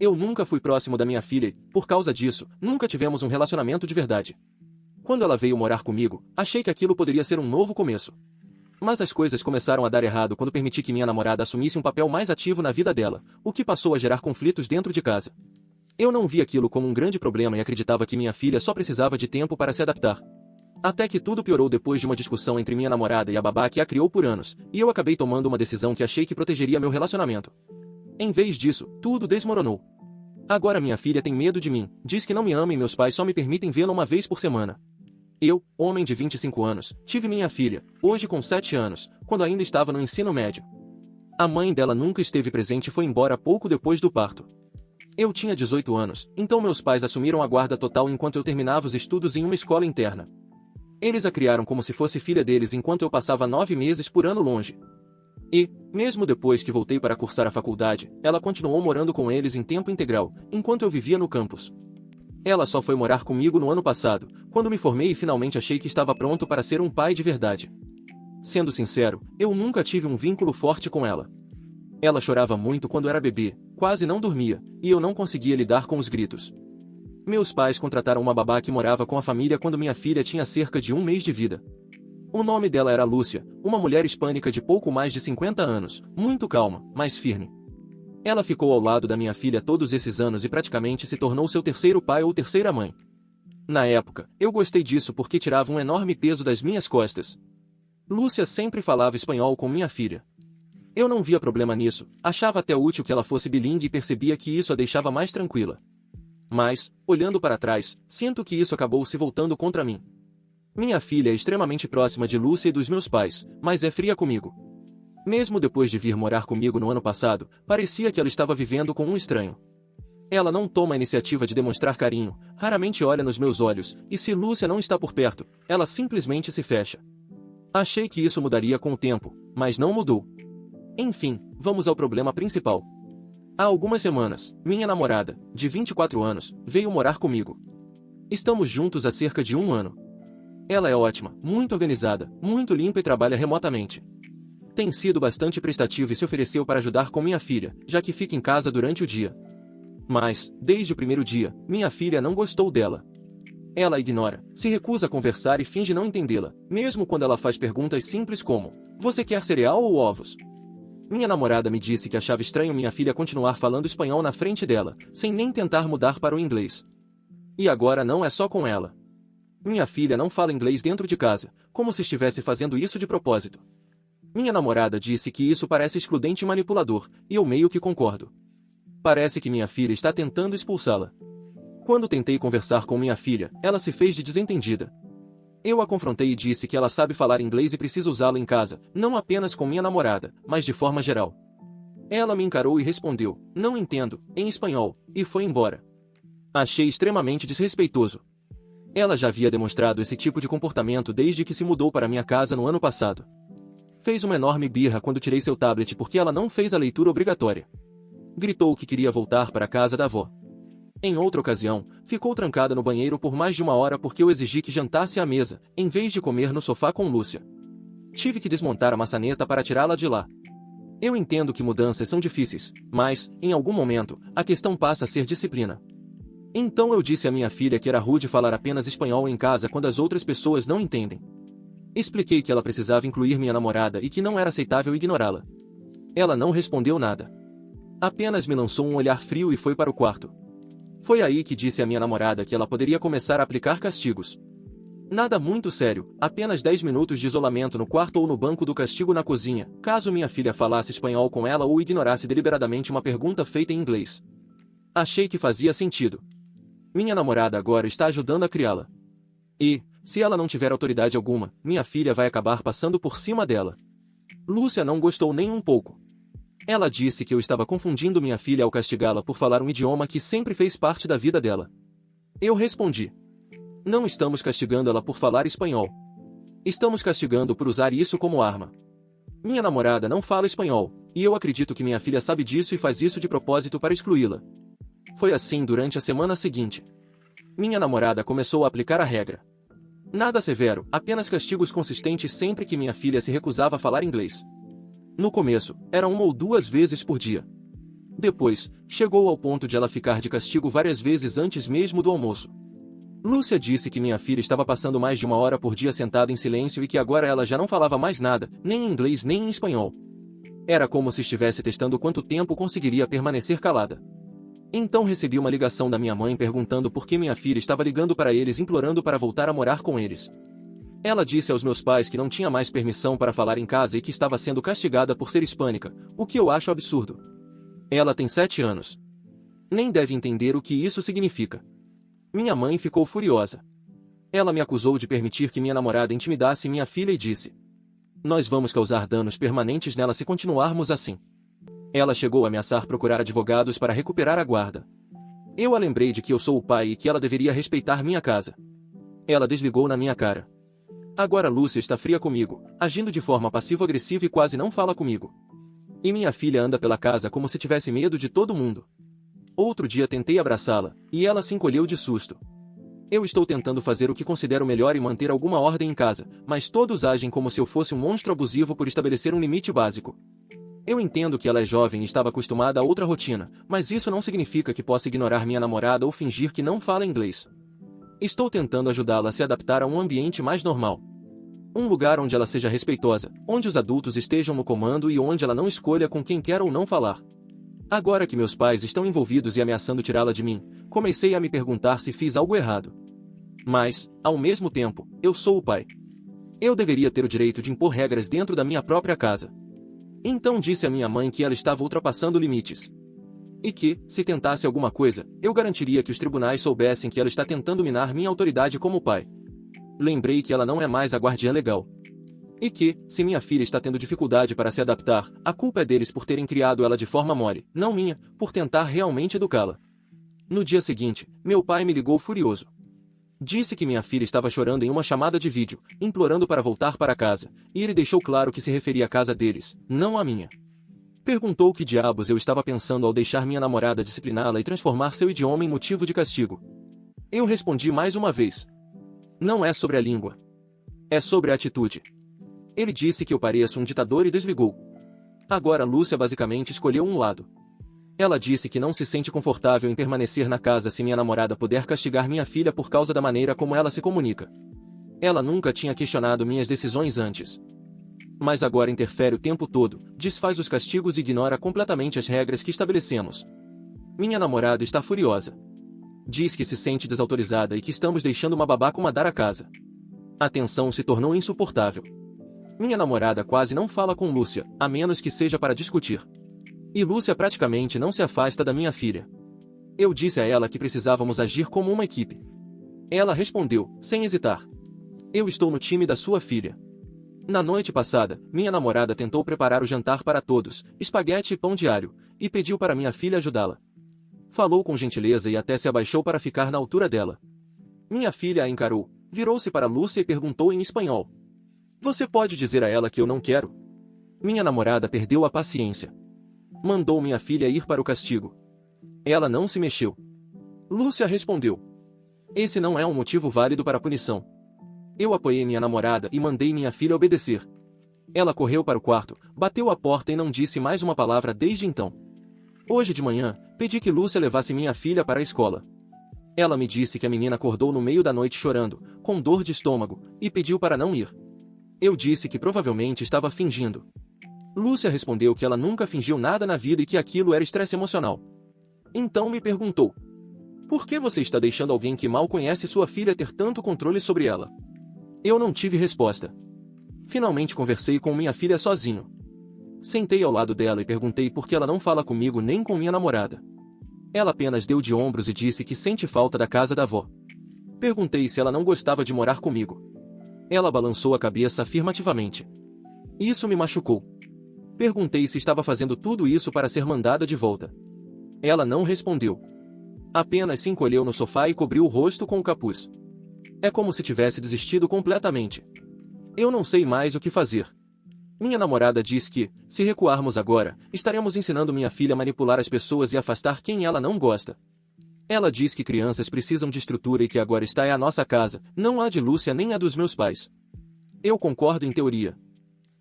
Eu nunca fui próximo da minha filha e, por causa disso, nunca tivemos um relacionamento de verdade. Quando ela veio morar comigo, achei que aquilo poderia ser um novo começo. Mas as coisas começaram a dar errado quando permiti que minha namorada assumisse um papel mais ativo na vida dela, o que passou a gerar conflitos dentro de casa. Eu não vi aquilo como um grande problema e acreditava que minha filha só precisava de tempo para se adaptar. Até que tudo piorou depois de uma discussão entre minha namorada e a babá que a criou por anos, e eu acabei tomando uma decisão que achei que protegeria meu relacionamento. Em vez disso, tudo desmoronou. Agora minha filha tem medo de mim, diz que não me ama e meus pais só me permitem vê-la uma vez por semana. Eu, homem de 25 anos, tive minha filha, hoje com 7 anos, quando ainda estava no ensino médio. A mãe dela nunca esteve presente e foi embora pouco depois do parto. Eu tinha 18 anos, então meus pais assumiram a guarda total enquanto eu terminava os estudos em uma escola interna. Eles a criaram como se fosse filha deles enquanto eu passava 9 meses por ano longe. E, mesmo depois que voltei para cursar a faculdade, ela continuou morando com eles em tempo integral, enquanto eu vivia no campus. Ela só foi morar comigo no ano passado, quando me formei e finalmente achei que estava pronto para ser um pai de verdade. Sendo sincero, eu nunca tive um vínculo forte com ela. Ela chorava muito quando era bebê, quase não dormia, e eu não conseguia lidar com os gritos. Meus pais contrataram uma babá que morava com a família quando minha filha tinha cerca de 1 mês de vida. O nome dela era Lúcia, uma mulher hispânica de pouco mais de 50 anos, muito calma, mas firme. Ela ficou ao lado da minha filha todos esses anos e praticamente se tornou seu terceiro pai ou terceira mãe. Na época, eu gostei disso porque tirava um enorme peso das minhas costas. Lúcia sempre falava espanhol com minha filha. Eu não via problema nisso, achava até útil que ela fosse bilíngue e percebia que isso a deixava mais tranquila. Mas, olhando para trás, sinto que isso acabou se voltando contra mim. Minha filha é extremamente próxima de Lúcia e dos meus pais, mas é fria comigo. Mesmo depois de vir morar comigo no ano passado, parecia que ela estava vivendo com um estranho. Ela não toma a iniciativa de demonstrar carinho, raramente olha nos meus olhos, e se Lúcia não está por perto, ela simplesmente se fecha. Achei que isso mudaria com o tempo, mas não mudou. Enfim, vamos ao problema principal. Há algumas semanas, minha namorada, de 24 anos, veio morar comigo. Estamos juntos há cerca de 1 ano. Ela é ótima, muito organizada, muito limpa e trabalha remotamente. Tem sido bastante prestativa e se ofereceu para ajudar com minha filha, já que fica em casa durante o dia. Mas, desde o primeiro dia, minha filha não gostou dela. Ela a ignora, se recusa a conversar e finge não entendê-la, mesmo quando ela faz perguntas simples como: "Você quer cereal ou ovos?" Minha namorada me disse que achava estranho minha filha continuar falando espanhol na frente dela, sem nem tentar mudar para o inglês. E agora não é só com ela. Minha filha não fala inglês dentro de casa, como se estivesse fazendo isso de propósito. Minha namorada disse que isso parece excludente e manipulador, e eu meio que concordo. Parece que minha filha está tentando expulsá-la. Quando tentei conversar com minha filha, ela se fez de desentendida. Eu a confrontei e disse que ela sabe falar inglês e precisa usá-lo em casa, não apenas com minha namorada, mas de forma geral. Ela me encarou e respondeu: "Não entendo", em espanhol, e foi embora. Achei extremamente desrespeitoso. Ela já havia demonstrado esse tipo de comportamento desde que se mudou para minha casa no ano passado. Fez uma enorme birra quando tirei seu tablet porque ela não fez a leitura obrigatória. Gritou que queria voltar para a casa da avó. Em outra ocasião, ficou trancada no banheiro por mais de 1 hora porque eu exigi que jantasse à mesa, em vez de comer no sofá com Lúcia. Tive que desmontar a maçaneta para tirá-la de lá. Eu entendo que mudanças são difíceis, mas, em algum momento, a questão passa a ser disciplina. Então eu disse à minha filha que era rude falar apenas espanhol em casa quando as outras pessoas não entendem. Expliquei que ela precisava incluir minha namorada e que não era aceitável ignorá-la. Ela não respondeu nada. Apenas me lançou um olhar frio e foi para o quarto. Foi aí que disse à minha namorada que ela poderia começar a aplicar castigos. Nada muito sério, apenas 10 minutos de isolamento no quarto ou no banco do castigo na cozinha, caso minha filha falasse espanhol com ela ou ignorasse deliberadamente uma pergunta feita em inglês. Achei que fazia sentido. Minha namorada agora está ajudando a criá-la. E, se ela não tiver autoridade alguma, minha filha vai acabar passando por cima dela. Lúcia não gostou nem um pouco. Ela disse que eu estava confundindo minha filha ao castigá-la por falar um idioma que sempre fez parte da vida dela. Eu respondi: "Não estamos castigando ela por falar espanhol. Estamos castigando por usar isso como arma. Minha namorada não fala espanhol, e eu acredito que minha filha sabe disso e faz isso de propósito para excluí-la." Foi assim durante a semana seguinte. Minha namorada começou a aplicar a regra. Nada severo, apenas castigos consistentes sempre que minha filha se recusava a falar inglês. No começo, era 1 ou 2 vezes por dia. Depois, chegou ao ponto de ela ficar de castigo várias vezes antes mesmo do almoço. Lúcia disse que minha filha estava passando mais de 1 hora por dia sentada em silêncio e que agora ela já não falava mais nada, nem em inglês nem em espanhol. Era como se estivesse testando quanto tempo conseguiria permanecer calada. Então recebi uma ligação da minha mãe perguntando por que minha filha estava ligando para eles implorando para voltar a morar com eles. Ela disse aos meus pais que não tinha mais permissão para falar em casa e que estava sendo castigada por ser hispânica, o que eu acho absurdo. Ela tem 7 anos. Nem deve entender o que isso significa. Minha mãe ficou furiosa. Ela me acusou de permitir que minha namorada intimidasse minha filha e disse: "Nós vamos causar danos permanentes nela se continuarmos assim." Ela chegou a ameaçar procurar advogados para recuperar a guarda. Eu a lembrei de que eu sou o pai e que ela deveria respeitar minha casa. Ela desligou na minha cara. Agora Lúcia está fria comigo, agindo de forma passivo-agressiva e quase não fala comigo. E minha filha anda pela casa como se tivesse medo de todo mundo. Outro dia tentei abraçá-la, e ela se encolheu de susto. Eu estou tentando fazer o que considero melhor e manter alguma ordem em casa, mas todos agem como se eu fosse um monstro abusivo por estabelecer um limite básico. Eu entendo que ela é jovem e estava acostumada a outra rotina, mas isso não significa que possa ignorar minha namorada ou fingir que não fala inglês. Estou tentando ajudá-la a se adaptar a um ambiente mais normal. Um lugar onde ela seja respeitosa, onde os adultos estejam no comando e onde ela não escolha com quem quer ou não falar. Agora que meus pais estão envolvidos e ameaçando tirá-la de mim, comecei a me perguntar se fiz algo errado. Mas, ao mesmo tempo, eu sou o pai. Eu deveria ter o direito de impor regras dentro da minha própria casa. Então disse à minha mãe que ela estava ultrapassando limites. E que, se tentasse alguma coisa, eu garantiria que os tribunais soubessem que ela está tentando minar minha autoridade como pai. Lembrei que ela não é mais a guardiã legal. E que, se minha filha está tendo dificuldade para se adaptar, a culpa é deles por terem criado ela de forma mole, não minha, por tentar realmente educá-la. No dia seguinte, meu pai me ligou furioso. Disse que minha filha estava chorando em uma chamada de vídeo, implorando para voltar para casa, e ele deixou claro que se referia à casa deles, não à minha. Perguntou que diabos eu estava pensando ao deixar minha namorada discipliná-la e transformar seu idioma em motivo de castigo. Eu respondi mais uma vez. Não é sobre a língua. É sobre a atitude. Ele disse que eu pareço um ditador e desligou. Agora Lúcia basicamente escolheu um lado. Ela disse que não se sente confortável em permanecer na casa se minha namorada puder castigar minha filha por causa da maneira como ela se comunica. Ela nunca tinha questionado minhas decisões antes. Mas agora interfere o tempo todo, desfaz os castigos e ignora completamente as regras que estabelecemos. Minha namorada está furiosa. Diz que se sente desautorizada e que estamos deixando uma babá comandar a casa. A tensão se tornou insuportável. Minha namorada quase não fala com Lúcia, a menos que seja para discutir. E Lúcia praticamente não se afasta da minha filha. Eu disse a ela que precisávamos agir como uma equipe. Ela respondeu, sem hesitar: "Eu estou no time da sua filha." Na noite passada, minha namorada tentou preparar o jantar para todos, espaguete e pão diário, e pediu para minha filha ajudá-la. Falou com gentileza e até se abaixou para ficar na altura dela. Minha filha a encarou, virou-se para Lúcia e perguntou em espanhol: "Você pode dizer a ela que eu não quero?" Minha namorada perdeu a paciência. Mandou minha filha ir para o castigo. Ela não se mexeu. Lúcia respondeu: "Esse não é um motivo válido para a punição." Eu apoiei minha namorada e mandei minha filha obedecer. Ela correu para o quarto, bateu a porta e não disse mais uma palavra desde então. Hoje de manhã, pedi que Lúcia levasse minha filha para a escola. Ela me disse que a menina acordou no meio da noite chorando, com dor de estômago, e pediu para não ir. Eu disse que provavelmente estava fingindo. Lúcia respondeu que ela nunca fingiu nada na vida e que aquilo era estresse emocional. Então me perguntou: "Por que você está deixando alguém que mal conhece sua filha ter tanto controle sobre ela?" Eu não tive resposta. Finalmente conversei com minha filha sozinho. Sentei ao lado dela e perguntei por que ela não fala comigo nem com minha namorada. Ela apenas deu de ombros e disse que sente falta da casa da avó. Perguntei se ela não gostava de morar comigo. Ela balançou a cabeça afirmativamente. Isso me machucou. Perguntei se estava fazendo tudo isso para ser mandada de volta. Ela não respondeu. Apenas se encolheu no sofá e cobriu o rosto com o capuz. É como se tivesse desistido completamente. Eu não sei mais o que fazer. Minha namorada diz que, se recuarmos agora, estaremos ensinando minha filha a manipular as pessoas e afastar quem ela não gosta. Ela diz que crianças precisam de estrutura e que agora está é a nossa casa, não a de Lúcia nem a dos meus pais. Eu concordo em teoria.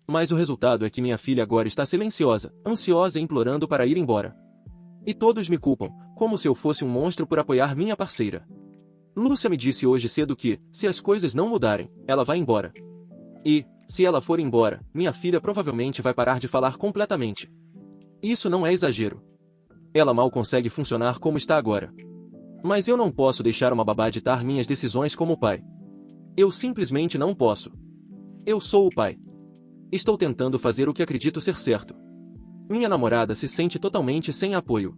Mas o resultado é que minha filha agora está silenciosa, ansiosa e implorando para ir embora. E todos me culpam, como se eu fosse um monstro por apoiar minha parceira. Lúcia me disse hoje cedo que, se as coisas não mudarem, ela vai embora. E, se ela for embora, minha filha provavelmente vai parar de falar completamente. Isso não é exagero. Ela mal consegue funcionar como está agora. Mas eu não posso deixar uma babá ditar minhas decisões como pai. Eu simplesmente não posso. Eu sou o pai. Estou tentando fazer o que acredito ser certo. Minha namorada se sente totalmente sem apoio.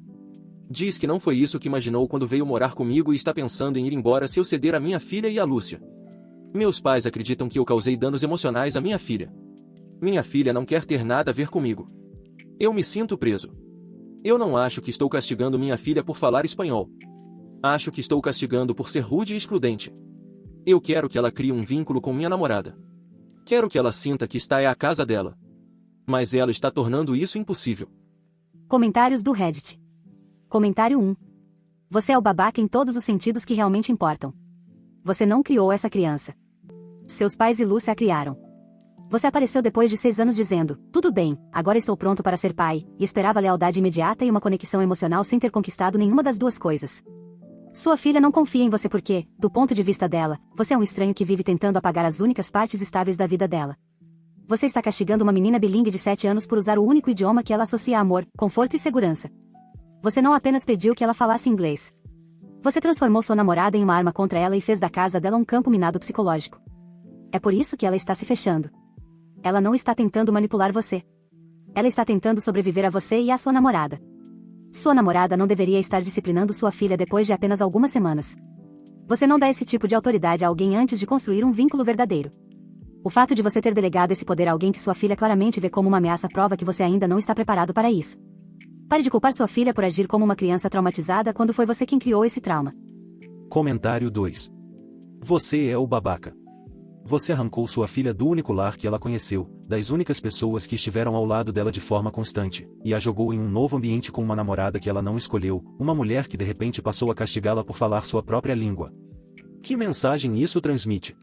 Diz que não foi isso que imaginou quando veio morar comigo e está pensando em ir embora se eu ceder a minha filha e a Lúcia. Meus pais acreditam que eu causei danos emocionais à minha filha. Minha filha não quer ter nada a ver comigo. Eu me sinto preso. Eu não acho que estou castigando minha filha por falar espanhol. Acho que estou castigando por ser rude e excludente. Eu quero que ela crie um vínculo com minha namorada. Quero que ela sinta que esta é a casa dela. Mas ela está tornando isso impossível. Comentários do Reddit. Comentário 1. Você é o babaca em todos os sentidos que realmente importam. Você não criou essa criança. Seus pais e Lúcia a criaram. Você apareceu depois de 6 anos dizendo, tudo bem, agora estou pronto para ser pai, e esperava lealdade imediata e uma conexão emocional sem ter conquistado nenhuma das duas coisas. Sua filha não confia em você porque, do ponto de vista dela, você é um estranho que vive tentando apagar as únicas partes estáveis da vida dela. Você está castigando uma menina bilíngue de 7 anos por usar o único idioma que ela associa a amor, conforto e segurança. Você não apenas pediu que ela falasse inglês. Você transformou sua namorada em uma arma contra ela e fez da casa dela um campo minado psicológico. É por isso que ela está se fechando. Ela não está tentando manipular você. Ela está tentando sobreviver a você e à sua namorada. Sua namorada não deveria estar disciplinando sua filha depois de apenas algumas semanas. Você não dá esse tipo de autoridade a alguém antes de construir um vínculo verdadeiro. O fato de você ter delegado esse poder a alguém que sua filha claramente vê como uma ameaça prova que você ainda não está preparado para isso. Pare de culpar sua filha por agir como uma criança traumatizada quando foi você quem criou esse trauma. Comentário 2. Você é o babaca. Você arrancou sua filha do único lar que ela conheceu, das únicas pessoas que estiveram ao lado dela de forma constante, e a jogou em um novo ambiente com uma namorada que ela não escolheu, uma mulher que de repente passou a castigá-la por falar sua própria língua. Que mensagem isso transmite?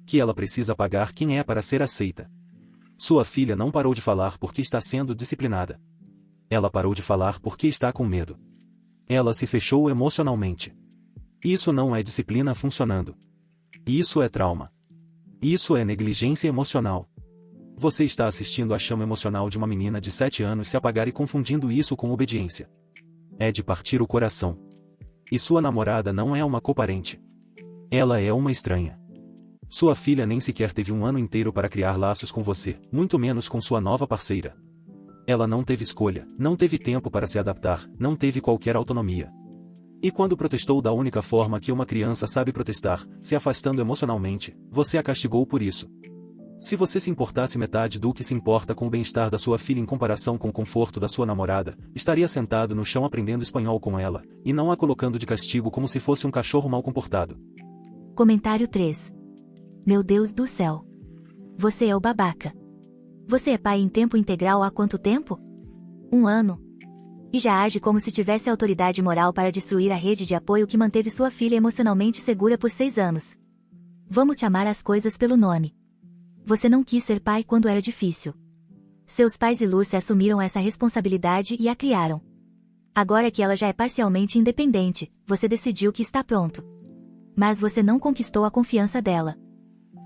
Que ela precisa pagar quem é para ser aceita. Sua filha não parou de falar porque está sendo disciplinada. Ela parou de falar porque está com medo. Ela se fechou emocionalmente. Isso não é disciplina funcionando. Isso é trauma. Isso é negligência emocional. Você está assistindo a chama emocional de uma menina de 7 anos se apagar e confundindo isso com obediência. É de partir o coração. E sua namorada não é uma coparente. Ela é uma estranha. Sua filha nem sequer teve um ano inteiro para criar laços com você, muito menos com sua nova parceira. Ela não teve escolha, não teve tempo para se adaptar, não teve qualquer autonomia. E quando protestou da única forma que uma criança sabe protestar, se afastando emocionalmente, você a castigou por isso. Se você se importasse metade do que se importa com o bem-estar da sua filha em comparação com o conforto da sua namorada, estaria sentado no chão aprendendo espanhol com ela, e não a colocando de castigo como se fosse um cachorro mal comportado. Comentário 3. Meu Deus do céu. Você é o babaca. Você é pai em tempo integral há quanto tempo? 1 ano. E já age como se tivesse autoridade moral para destruir a rede de apoio que manteve sua filha emocionalmente segura por 6 anos. Vamos chamar as coisas pelo nome. Você não quis ser pai quando era difícil. Seus pais e Lúcia assumiram essa responsabilidade e a criaram. Agora que ela já é parcialmente independente, você decidiu que está pronto. Mas você não conquistou a confiança dela.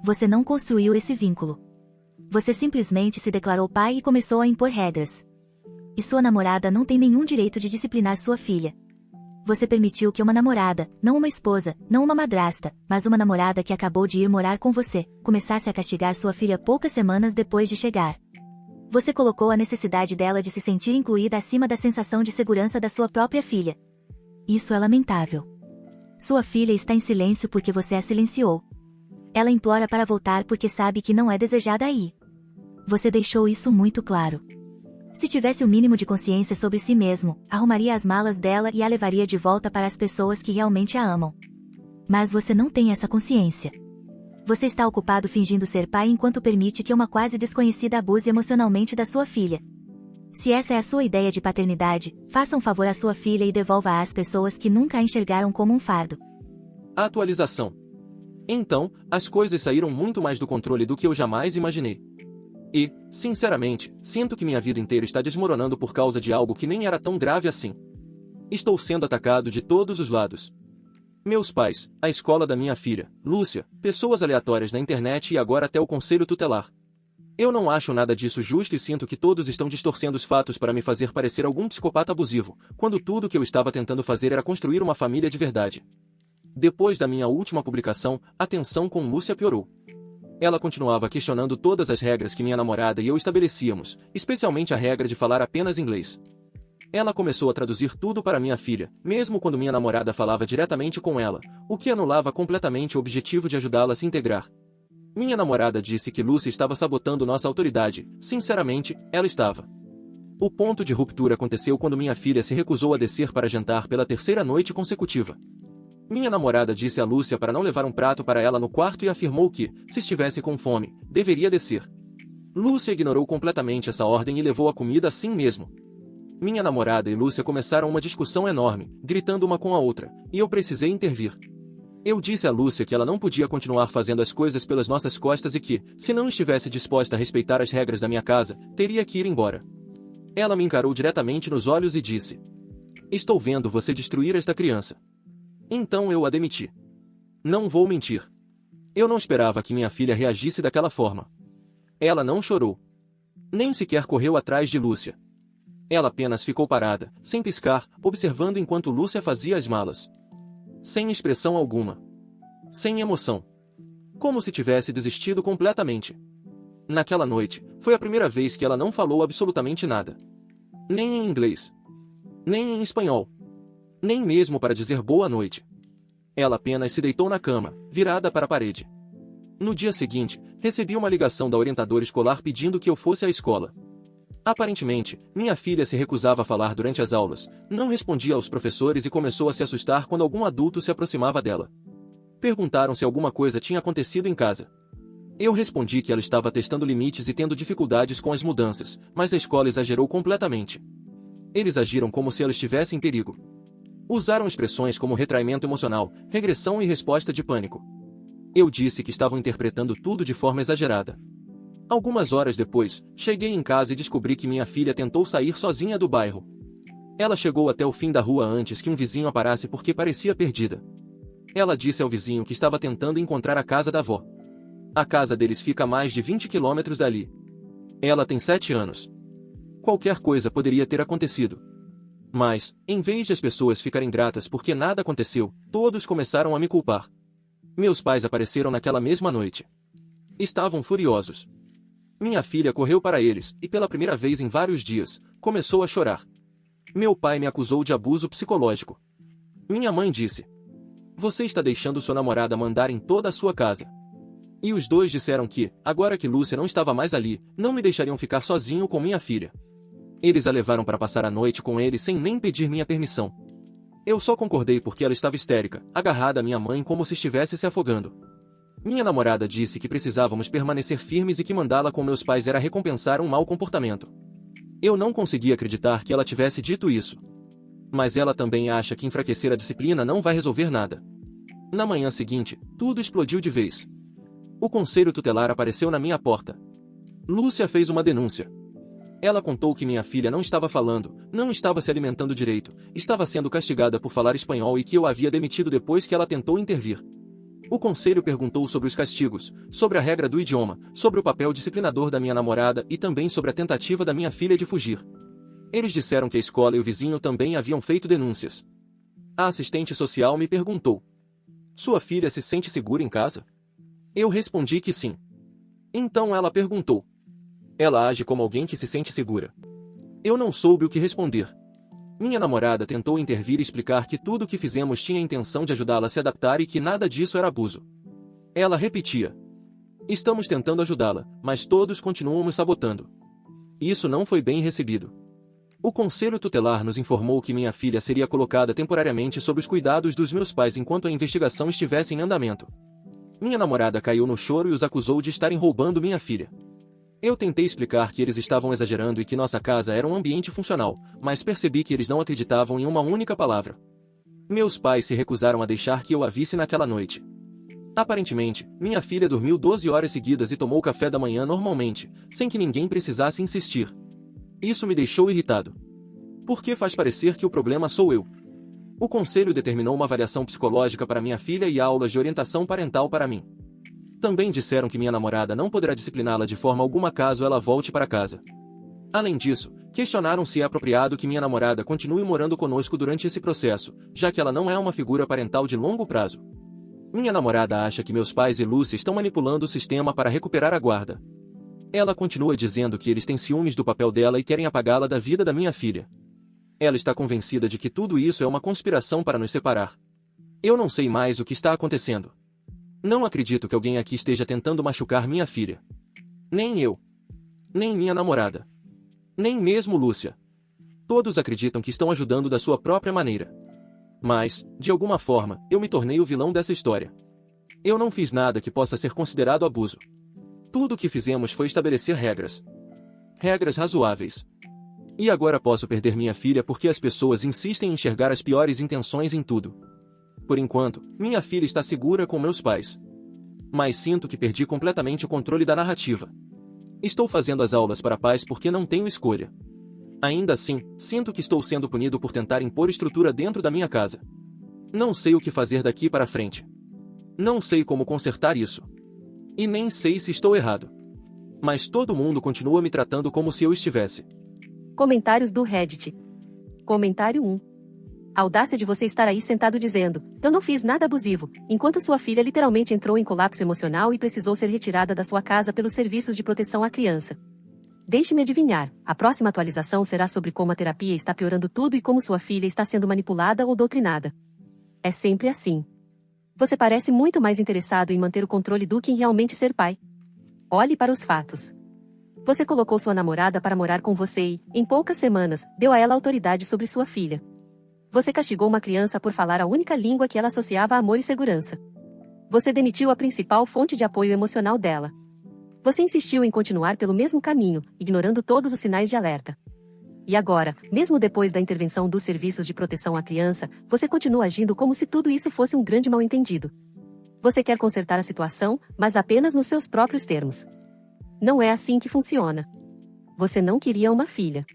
Você não construiu esse vínculo. Você simplesmente se declarou pai e começou a impor regras. E sua namorada não tem nenhum direito de disciplinar sua filha. Você permitiu que uma namorada, não uma esposa, não uma madrasta, mas uma namorada que acabou de ir morar com você, começasse a castigar sua filha poucas semanas depois de chegar. Você colocou a necessidade dela de se sentir incluída acima da sensação de segurança da sua própria filha. Isso é lamentável. Sua filha está em silêncio porque você a silenciou. Ela implora para voltar porque sabe que não é desejada aí. Você deixou isso muito claro. Se tivesse o mínimo de consciência sobre si mesmo, arrumaria as malas dela e a levaria de volta para as pessoas que realmente a amam. Mas você não tem essa consciência. Você está ocupado fingindo ser pai enquanto permite que uma quase desconhecida abuse emocionalmente da sua filha. Se essa é a sua ideia de paternidade, faça um favor à sua filha e devolva-a às pessoas que nunca a enxergaram como um fardo. Atualização. Então, as coisas saíram muito mais do controle do que eu jamais imaginei. E, sinceramente, sinto que minha vida inteira está desmoronando por causa de algo que nem era tão grave assim. Estou sendo atacado de todos os lados. Meus pais, a escola da minha filha, Lúcia, pessoas aleatórias na internet e agora até o conselho tutelar. Eu não acho nada disso justo e sinto que todos estão distorcendo os fatos para me fazer parecer algum psicopata abusivo, quando tudo o que eu estava tentando fazer era construir uma família de verdade. Depois da minha última publicação, a tensão com Lúcia piorou. Ela continuava questionando todas as regras que minha namorada e eu estabelecíamos, especialmente a regra de falar apenas inglês. Ela começou a traduzir tudo para minha filha, mesmo quando minha namorada falava diretamente com ela, o que anulava completamente o objetivo de ajudá-la a se integrar. Minha namorada disse que Lúcia estava sabotando nossa autoridade. Sinceramente, ela estava. O ponto de ruptura aconteceu quando minha filha se recusou a descer para jantar pela terceira noite consecutiva. Minha namorada disse a Lúcia para não levar um prato para ela no quarto e afirmou que, se estivesse com fome, deveria descer. Lúcia ignorou completamente essa ordem e levou a comida assim mesmo. Minha namorada e Lúcia começaram uma discussão enorme, gritando uma com a outra, e eu precisei intervir. Eu disse a Lúcia que ela não podia continuar fazendo as coisas pelas nossas costas e que, se não estivesse disposta a respeitar as regras da minha casa, teria que ir embora. Ela me encarou diretamente nos olhos e disse: "Estou vendo você destruir esta criança." Então eu a demiti. Não vou mentir. Eu não esperava que minha filha reagisse daquela forma. Ela não chorou. Nem sequer correu atrás de Lúcia. Ela apenas ficou parada, sem piscar, observando enquanto Lúcia fazia as malas. Sem expressão alguma. Sem emoção. Como se tivesse desistido completamente. Naquela noite, foi a primeira vez que ela não falou absolutamente nada. Nem em inglês. Nem em espanhol. Nem mesmo para dizer boa noite. Ela apenas se deitou na cama, virada para a parede. No dia seguinte, recebi uma ligação da orientadora escolar pedindo que eu fosse à escola. Aparentemente, minha filha se recusava a falar durante as aulas, não respondia aos professores e começou a se assustar quando algum adulto se aproximava dela. Perguntaram se alguma coisa tinha acontecido em casa. Eu respondi que ela estava testando limites e tendo dificuldades com as mudanças, mas a escola exagerou completamente. Eles agiram como se ela estivesse em perigo. Usaram expressões como retraimento emocional, regressão e resposta de pânico. Eu disse que estavam interpretando tudo de forma exagerada. Algumas horas depois, cheguei em casa e descobri que minha filha tentou sair sozinha do bairro. Ela chegou até o fim da rua antes que um vizinho a parasse porque parecia perdida. Ela disse ao vizinho que estava tentando encontrar a casa da avó. A casa deles fica a mais de 20 quilômetros dali. Ela tem 7 anos. Qualquer coisa poderia ter acontecido. Mas, em vez de as pessoas ficarem gratas porque nada aconteceu, todos começaram a me culpar. Meus pais apareceram naquela mesma noite. Estavam furiosos. Minha filha correu para eles, e pela primeira vez em vários dias, começou a chorar. Meu pai me acusou de abuso psicológico. Minha mãe disse: "Você está deixando sua namorada mandar em toda a sua casa." E os dois disseram que, agora que Lúcia não estava mais ali, não me deixariam ficar sozinho com minha filha. Eles a levaram para passar a noite com ele sem nem pedir minha permissão. Eu só concordei porque ela estava histérica, agarrada à minha mãe como se estivesse se afogando. Minha namorada disse que precisávamos permanecer firmes e que mandá-la com meus pais era recompensar um mau comportamento. Eu não conseguia acreditar que ela tivesse dito isso. Mas ela também acha que enfraquecer a disciplina não vai resolver nada. Na manhã seguinte, tudo explodiu de vez. O conselho tutelar apareceu na minha porta. Lúcia fez uma denúncia. Ela contou que minha filha não estava falando, não estava se alimentando direito, estava sendo castigada por falar espanhol e que eu a havia demitido depois que ela tentou intervir. O conselho perguntou sobre os castigos, sobre a regra do idioma, sobre o papel disciplinador da minha namorada e também sobre a tentativa da minha filha de fugir. Eles disseram que a escola e o vizinho também haviam feito denúncias. A assistente social me perguntou: "Sua filha se sente segura em casa?" Eu respondi que sim. Então ela perguntou: "Ela age como alguém que se sente segura?" Eu não soube o que responder. Minha namorada tentou intervir e explicar que tudo o que fizemos tinha a intenção de ajudá-la a se adaptar e que nada disso era abuso. Ela repetia: "Estamos tentando ajudá-la, mas todos continuam nos sabotando." Isso não foi bem recebido. O conselho tutelar nos informou que minha filha seria colocada temporariamente sob os cuidados dos meus pais enquanto a investigação estivesse em andamento. Minha namorada caiu no choro e os acusou de estarem roubando minha filha. Eu tentei explicar que eles estavam exagerando e que nossa casa era um ambiente funcional, mas percebi que eles não acreditavam em uma única palavra. Meus pais se recusaram a deixar que eu a visse naquela noite. Aparentemente, minha filha dormiu 12 horas seguidas e tomou café da manhã normalmente, sem que ninguém precisasse insistir. Isso me deixou irritado. Porque faz parecer que o problema sou eu. O conselho determinou uma avaliação psicológica para minha filha e aulas de orientação parental para mim. Também disseram que minha namorada não poderá discipliná-la de forma alguma caso ela volte para casa. Além disso, questionaram se é apropriado que minha namorada continue morando conosco durante esse processo, já que ela não é uma figura parental de longo prazo. Minha namorada acha que meus pais e Lúcia estão manipulando o sistema para recuperar a guarda. Ela continua dizendo que eles têm ciúmes do papel dela e querem apagá-la da vida da minha filha. Ela está convencida de que tudo isso é uma conspiração para nos separar. Eu não sei mais o que está acontecendo. Não acredito que alguém aqui esteja tentando machucar minha filha. Nem eu. Nem minha namorada. Nem mesmo Lúcia. Todos acreditam que estão ajudando da sua própria maneira. Mas, de alguma forma, eu me tornei o vilão dessa história. Eu não fiz nada que possa ser considerado abuso. Tudo o que fizemos foi estabelecer regras. Regras razoáveis. E agora posso perder minha filha porque as pessoas insistem em enxergar as piores intenções em tudo. Por enquanto, minha filha está segura com meus pais. Mas sinto que perdi completamente o controle da narrativa. Estou fazendo as aulas para pais porque não tenho escolha. Ainda assim, sinto que estou sendo punido por tentar impor estrutura dentro da minha casa. Não sei o que fazer daqui para frente. Não sei como consertar isso. E nem sei se estou errado. Mas todo mundo continua me tratando como se eu estivesse. Comentários do Reddit. Comentário 1. A audácia de você estar aí sentado dizendo, eu não fiz nada abusivo, enquanto sua filha literalmente entrou em colapso emocional e precisou ser retirada da sua casa pelos serviços de proteção à criança. Deixe-me adivinhar, a próxima atualização será sobre como a terapia está piorando tudo e como sua filha está sendo manipulada ou doutrinada. É sempre assim. Você parece muito mais interessado em manter o controle do que em realmente ser pai. Olhe para os fatos. Você colocou sua namorada para morar com você e, em poucas semanas, deu a ela autoridade sobre sua filha. Você castigou uma criança por falar a única língua que ela associava a amor e segurança. Você demitiu a principal fonte de apoio emocional dela. Você insistiu em continuar pelo mesmo caminho, ignorando todos os sinais de alerta. E agora, mesmo depois da intervenção dos serviços de proteção à criança, você continua agindo como se tudo isso fosse um grande mal-entendido. Você quer consertar a situação, mas apenas nos seus próprios termos. Não é assim que funciona. Você não queria uma filha.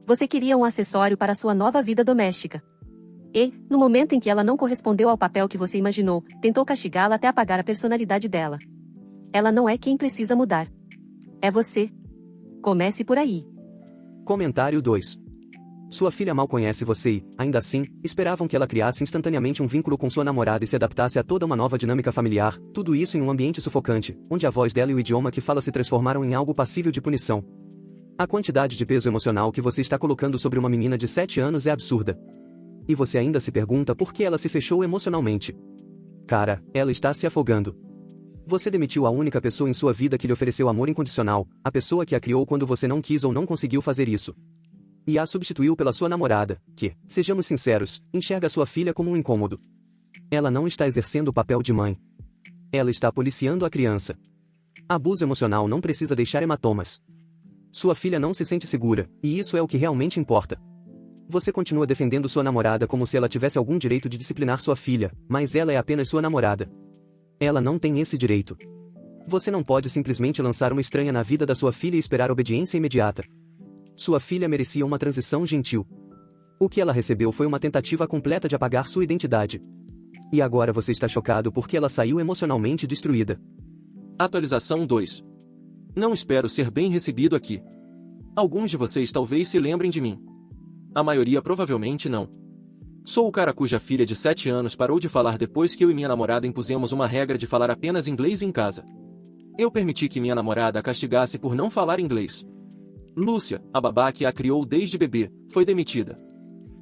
Você queria um acessório para sua nova vida doméstica. E, no momento em que ela não correspondeu ao papel que você imaginou, tentou castigá-la até apagar a personalidade dela. Ela não é quem precisa mudar. É você. Comece por aí. Comentário 2. Sua filha mal conhece você e, ainda assim, esperavam que ela criasse instantaneamente um vínculo com sua namorada e se adaptasse a toda uma nova dinâmica familiar, tudo isso em um ambiente sufocante, onde a voz dela e o idioma que fala se transformaram em algo passível de punição. A quantidade de peso emocional que você está colocando sobre uma menina de 7 anos é absurda. E você ainda se pergunta por que ela se fechou emocionalmente. Cara, ela está se afogando. Você demitiu a única pessoa em sua vida que lhe ofereceu amor incondicional, a pessoa que a criou quando você não quis ou não conseguiu fazer isso. E a substituiu pela sua namorada, que, sejamos sinceros, enxerga sua filha como um incômodo. Ela não está exercendo o papel de mãe. Ela está policiando a criança. Abuso emocional não precisa deixar hematomas. Sua filha não se sente segura, e isso é o que realmente importa. Você continua defendendo sua namorada como se ela tivesse algum direito de disciplinar sua filha, mas ela é apenas sua namorada. Ela não tem esse direito. Você não pode simplesmente lançar uma estranha na vida da sua filha e esperar obediência imediata. Sua filha merecia uma transição gentil. O que ela recebeu foi uma tentativa completa de apagar sua identidade. E agora você está chocado porque ela saiu emocionalmente destruída. Atualização 2. Não espero ser bem recebido aqui. Alguns de vocês talvez se lembrem de mim. A maioria provavelmente não. Sou o cara cuja filha de 7 anos parou de falar depois que eu e minha namorada impusemos uma regra de falar apenas inglês em casa. Eu permiti que minha namorada a castigasse por não falar inglês. Lúcia, a babá que a criou desde bebê, foi demitida.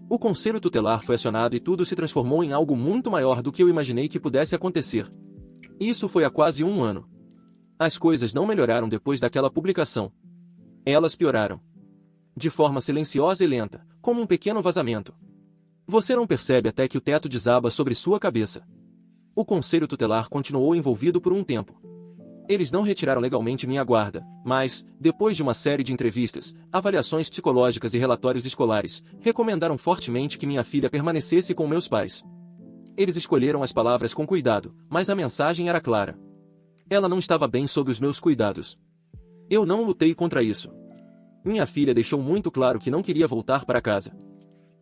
O conselho tutelar foi acionado e tudo se transformou em algo muito maior do que eu imaginei que pudesse acontecer. Isso foi há quase 1 ano. As coisas não melhoraram depois daquela publicação. Elas pioraram. De forma silenciosa e lenta, como um pequeno vazamento. Você não percebe até que o teto desaba sobre sua cabeça. O conselho tutelar continuou envolvido por um tempo. Eles não retiraram legalmente minha guarda, mas, depois de uma série de entrevistas, avaliações psicológicas e relatórios escolares, recomendaram fortemente que minha filha permanecesse com meus pais. Eles escolheram as palavras com cuidado, mas a mensagem era clara. Ela não estava bem sob os meus cuidados. Eu não lutei contra isso. Minha filha deixou muito claro que não queria voltar para casa.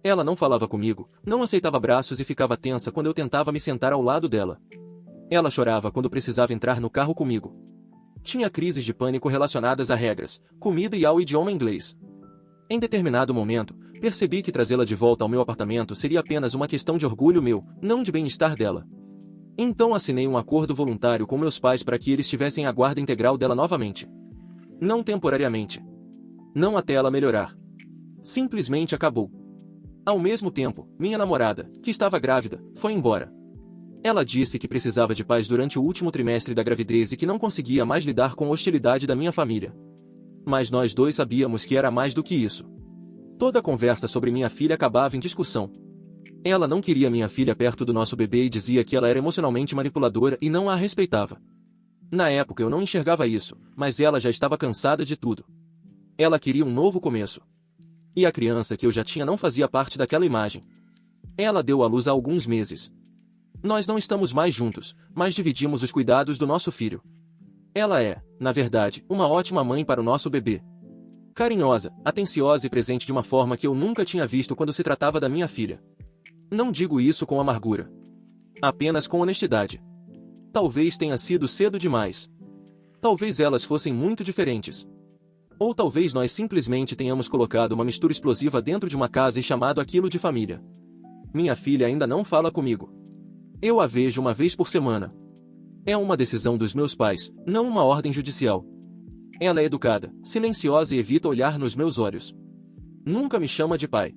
Ela não falava comigo, não aceitava abraços e ficava tensa quando eu tentava me sentar ao lado dela. Ela chorava quando precisava entrar no carro comigo. Tinha crises de pânico relacionadas a regras, comida e ao idioma inglês. Em determinado momento, percebi que trazê-la de volta ao meu apartamento seria apenas uma questão de orgulho meu, não de bem-estar dela. Então assinei um acordo voluntário com meus pais para que eles tivessem a guarda integral dela novamente. Não temporariamente. Não até ela melhorar. Simplesmente acabou. Ao mesmo tempo, minha namorada, que estava grávida, foi embora. Ela disse que precisava de paz durante o último trimestre da gravidez e que não conseguia mais lidar com a hostilidade da minha família. Mas nós dois sabíamos que era mais do que isso. Toda a conversa sobre minha filha acabava em discussão. Ela não queria minha filha perto do nosso bebê e dizia que ela era emocionalmente manipuladora e não a respeitava. Na época eu não enxergava isso, mas ela já estava cansada de tudo. Ela queria um novo começo. E a criança que eu já tinha não fazia parte daquela imagem. Ela deu à luz há alguns meses. Nós não estamos mais juntos, mas dividimos os cuidados do nosso filho. Ela é, na verdade, uma ótima mãe para o nosso bebê. Carinhosa, atenciosa e presente de uma forma que eu nunca tinha visto quando se tratava da minha filha. Não digo isso com amargura. Apenas com honestidade. Talvez tenha sido cedo demais. Talvez elas fossem muito diferentes. Ou talvez nós simplesmente tenhamos colocado uma mistura explosiva dentro de uma casa e chamado aquilo de família. Minha filha ainda não fala comigo. Eu a vejo uma vez por semana. É uma decisão dos meus pais, não uma ordem judicial. Ela é educada, silenciosa e evita olhar nos meus olhos. Nunca me chama de pai.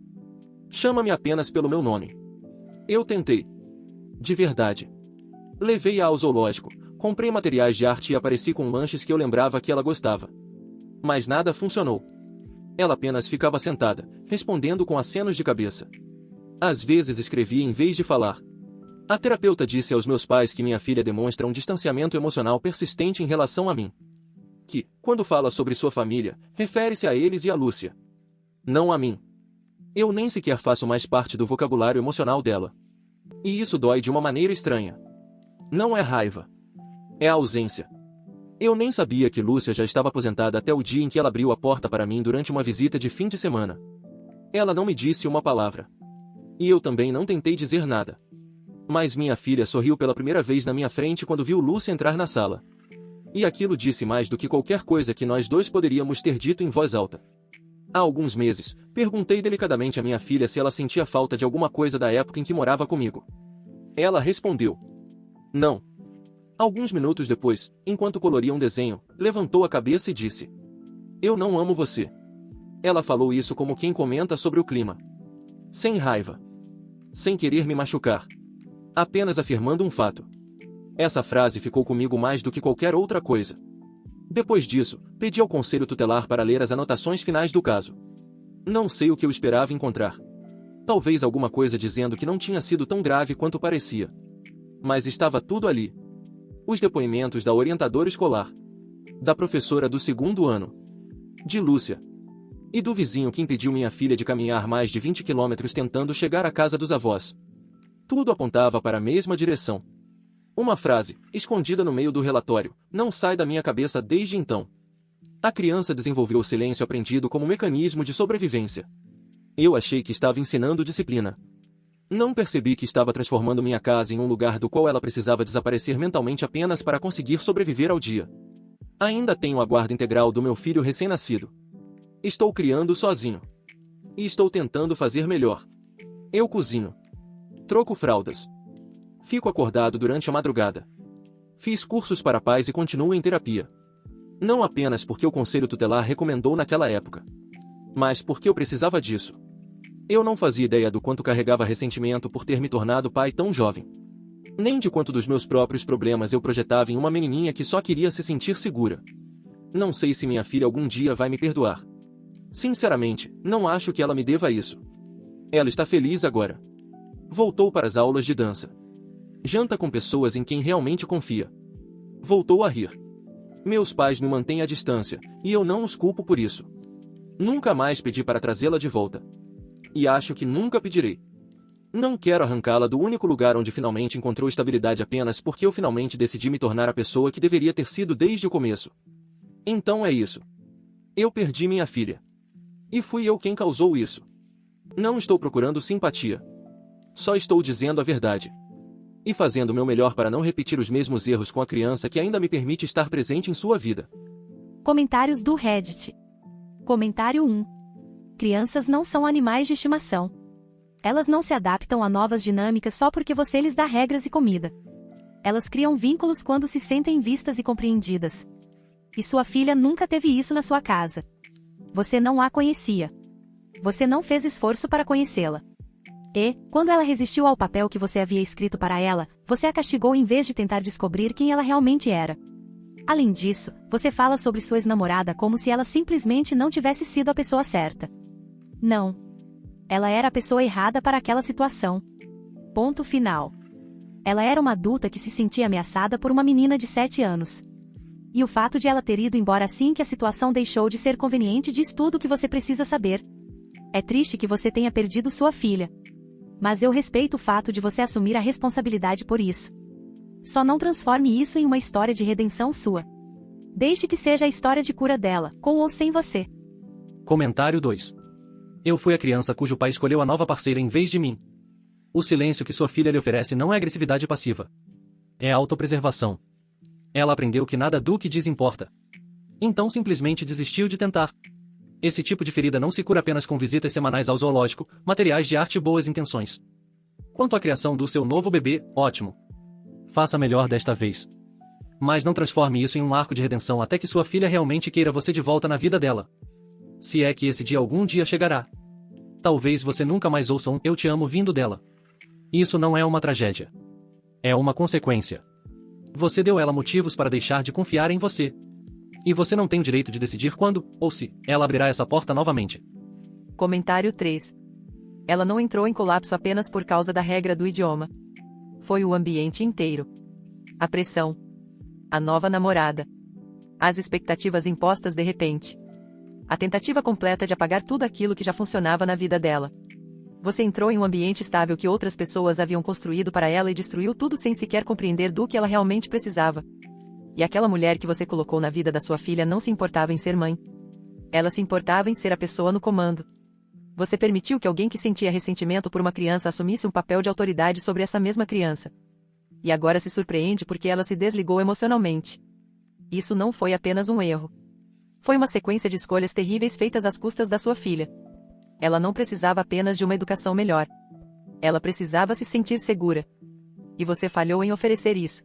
Chama-me apenas pelo meu nome. Eu tentei. De verdade. Levei-a ao zoológico, comprei materiais de arte e apareci com lanches que eu lembrava que ela gostava. Mas nada funcionou. Ela apenas ficava sentada, respondendo com acenos de cabeça. Às vezes escrevia em vez de falar. A terapeuta disse aos meus pais que minha filha demonstra um distanciamento emocional persistente em relação a mim. Que, quando fala sobre sua família, refere-se a eles e a Lúcia. Não a mim. Eu nem sequer faço mais parte do vocabulário emocional dela. E isso dói de uma maneira estranha. Não é raiva. É a ausência. Eu nem sabia que Lúcia já estava aposentada até o dia em que ela abriu a porta para mim durante uma visita de fim de semana. Ela não me disse uma palavra. E eu também não tentei dizer nada. Mas minha filha sorriu pela primeira vez na minha frente quando viu Lúcia entrar na sala. E aquilo disse mais do que qualquer coisa que nós dois poderíamos ter dito em voz alta. Há alguns meses, perguntei delicadamente à minha filha se ela sentia falta de alguma coisa da época em que morava comigo. Ela respondeu: não. Alguns minutos depois, enquanto coloria um desenho, levantou a cabeça e disse: eu não amo você. Ela falou isso como quem comenta sobre o clima. Sem raiva. Sem querer me machucar. Apenas afirmando um fato. Essa frase ficou comigo mais do que qualquer outra coisa. Depois disso, pedi ao conselho tutelar para ler as anotações finais do caso. Não sei o que eu esperava encontrar. Talvez alguma coisa dizendo que não tinha sido tão grave quanto parecia. Mas estava tudo ali. Os depoimentos da orientadora escolar. Da professora do 2º ano. De Lúcia. E do vizinho que impediu minha filha de caminhar mais de 20 quilômetros tentando chegar à casa dos avós. Tudo apontava para a mesma direção. Uma frase, escondida no meio do relatório, não sai da minha cabeça desde então. A criança desenvolveu o silêncio aprendido como mecanismo de sobrevivência. Eu achei que estava ensinando disciplina. Não percebi que estava transformando minha casa em um lugar do qual ela precisava desaparecer mentalmente apenas para conseguir sobreviver ao dia. Ainda tenho a guarda integral do meu filho recém-nascido. Estou criando sozinho. E estou tentando fazer melhor. Eu cozinho. Troco fraldas. Fico acordado durante a madrugada. Fiz cursos para pais e continuo em terapia. Não apenas porque o conselho tutelar recomendou naquela época, mas porque eu precisava disso. Eu não fazia ideia do quanto carregava ressentimento por ter me tornado pai tão jovem. Nem de quanto dos meus próprios problemas eu projetava em uma menininha que só queria se sentir segura. Não sei se minha filha algum dia vai me perdoar. Sinceramente, não acho que ela me deva isso. Ela está feliz agora. Voltou para as aulas de dança. Janta com pessoas em quem realmente confia. Voltou a rir. Meus pais me mantêm à distância, e eu não os culpo por isso. Nunca mais pedi para trazê-la de volta. E acho que nunca pedirei. Não quero arrancá-la do único lugar onde finalmente encontrou estabilidade apenas porque eu finalmente decidi me tornar a pessoa que deveria ter sido desde o começo. Então é isso. Eu perdi minha filha. E fui eu quem causou isso. Não estou procurando simpatia. Só estou dizendo a verdade. E fazendo o meu melhor para não repetir os mesmos erros com a criança que ainda me permite estar presente em sua vida. Comentários do Reddit. Comentário 1. Crianças não são animais de estimação. Elas não se adaptam a novas dinâmicas só porque você lhes dá regras e comida. Elas criam vínculos quando se sentem vistas e compreendidas. E sua filha nunca teve isso na sua casa. Você não a conhecia. Você não fez esforço para conhecê-la. E, quando ela resistiu ao papel que você havia escrito para ela, você a castigou em vez de tentar descobrir quem ela realmente era. Além disso, você fala sobre sua ex-namorada como se ela simplesmente não tivesse sido a pessoa certa. Não. Ela era a pessoa errada para aquela situação. Ponto final. Ela era uma adulta que se sentia ameaçada por uma menina de 7 anos. E o fato de ela ter ido embora assim que a situação deixou de ser conveniente diz tudo o que você precisa saber. É triste que você tenha perdido sua filha. Mas eu respeito o fato de você assumir a responsabilidade por isso. Só não transforme isso em uma história de redenção sua. Deixe que seja a história de cura dela, com ou sem você. Comentário 2. Eu fui a criança cujo pai escolheu a nova parceira em vez de mim. O silêncio que sua filha lhe oferece não é agressividade passiva. É autopreservação. Ela aprendeu que nada do que diz importa. Então simplesmente desistiu de tentar. Esse tipo de ferida não se cura apenas com visitas semanais ao zoológico, materiais de arte e boas intenções. Quanto à criação do seu novo bebê, ótimo. Faça melhor desta vez. Mas não transforme isso em um arco de redenção até que sua filha realmente queira você de volta na vida dela. Se é que esse dia algum dia chegará. Talvez você nunca mais ouça um "eu te amo" vindo dela. Isso não é uma tragédia. É uma consequência. Você deu ela motivos para deixar de confiar em você. E você não tem o direito de decidir quando, ou se, ela abrirá essa porta novamente. Comentário 3. Ela não entrou em colapso apenas por causa da regra do idioma. Foi o ambiente inteiro. A pressão. A nova namorada. As expectativas impostas de repente. A tentativa completa de apagar tudo aquilo que já funcionava na vida dela. Você entrou em um ambiente estável que outras pessoas haviam construído para ela e destruiu tudo sem sequer compreender do que ela realmente precisava. E aquela mulher que você colocou na vida da sua filha não se importava em ser mãe. Ela se importava em ser a pessoa no comando. Você permitiu que alguém que sentia ressentimento por uma criança assumisse um papel de autoridade sobre essa mesma criança. E agora se surpreende porque ela se desligou emocionalmente. Isso não foi apenas um erro. Foi uma sequência de escolhas terríveis feitas às custas da sua filha. Ela não precisava apenas de uma educação melhor. Ela precisava se sentir segura. E você falhou em oferecer isso.